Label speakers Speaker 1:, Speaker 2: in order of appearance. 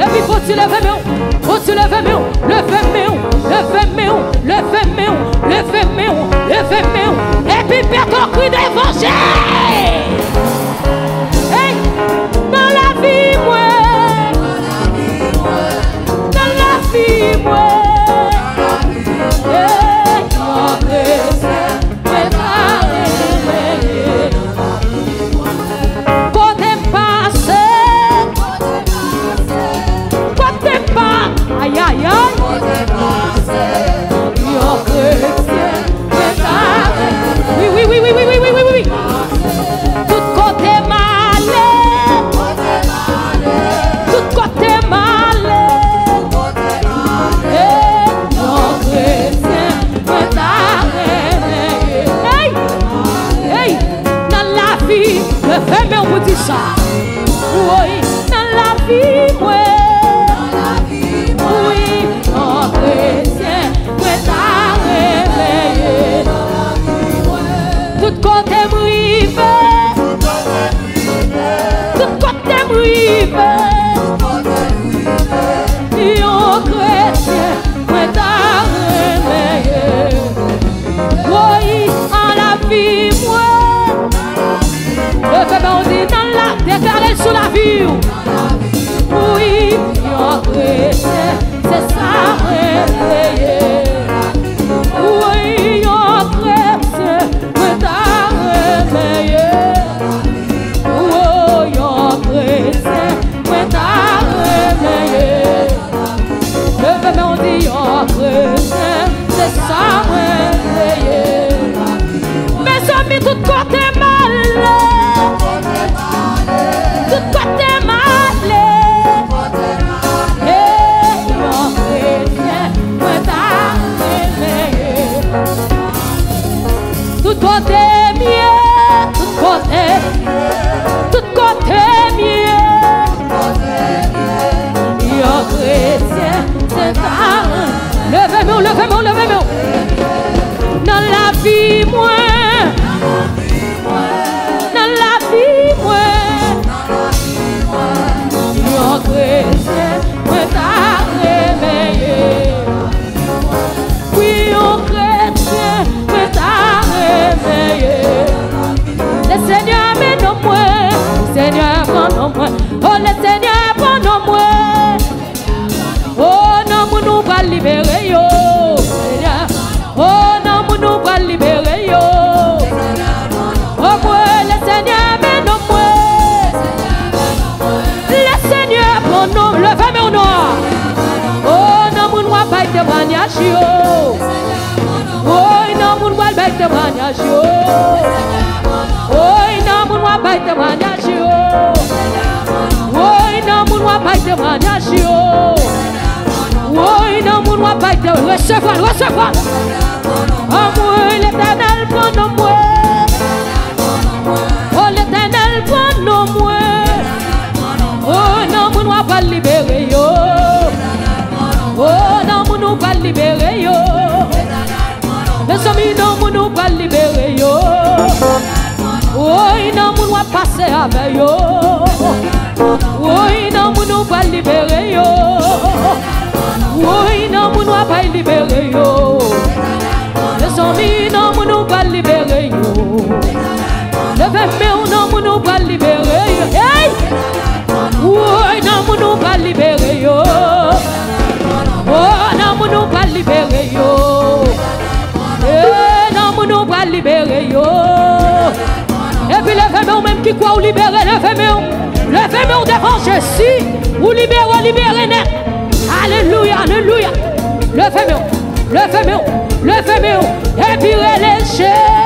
Speaker 1: Et puis faut-il lever mieux, faut-il lever mieux, lever mieux, lever mieux, lever mieux, lever mieux, lever mieux. Et puis père ton cri d'évangile. Hey, dans la vie moi, dans la vie moi. Aïe aïe aïe. Oui oui oui oui oui oui oui oui oui. Tout côté malé. Tout côté malé. Hey hey dans la vie le fait mais on vous dit ça. Oui dans la vie moi. Tout côté m'rive, tout côté m'rive, yon chrétien, moi t'a réveillé. Oui, en la vie, moi, le fait on dit dans la déclaré sous la vie. Oui, yon chrétien, c'est ça réveillé. Oui, yon chrétien, moi t'a réveillé. Oh, yon chrétien, moi t'a réveillé. Le bébé on dit yon chrétien, c'est ça réveillé. Mes amis, tout côté malé, tout côté malé. Tout côté mieux, tout côté mieux. Yon chrétien, c'est ça. Levez-moi, levez-moi, levez-moi. Dans la vie, moi. Dans la vie, moi. Yon chrétien, moi t'a réveillé. Oui, yon chrétien, moi t'a réveillé. Le Seigneur mène moi, le Seigneur prend moi. Oh le Seigneur prend moi. Oh non, nous va libérer yo. Oh non, nous va libérer yo. Oh moi, le Seigneur mène moi. Le Seigneur prend nous, levez mon nom. Oh non, nous va pas témoignage yo. Oh non, nous va pas témoignage yo. Oh non, nous va pas témoignage yo. Oh non, nous va pas témoignage yo. Oh non, nous va pas témoignage. Recevoir, recevoir. Oh moi, l'Éternel prend moi. Oh l'Éternel prend moi. Oh non, nous va pas libérer yo. Oh non, nous va libérer yo. Les amis, non, nous va libérer yo. Oh non, nous va passer avec yo. Oh non, nous va libérer yo. Oh non, nous va pas libérer yo. Les amis, non, nous va libérer yo. Le 20 mai, non, nous va libérer yo. Hey! Oh non, nous va libérer yo. Oh non, nous va libérer yo. Non, nous va libérer yo. Et puis levez-moi même qui croit ou libérer, levez-moi devant Jésus, ou libérer, libérer net. Alléluia, alléluia. Levez-moi, levez-moi, levez-moi. Et puis relâchez.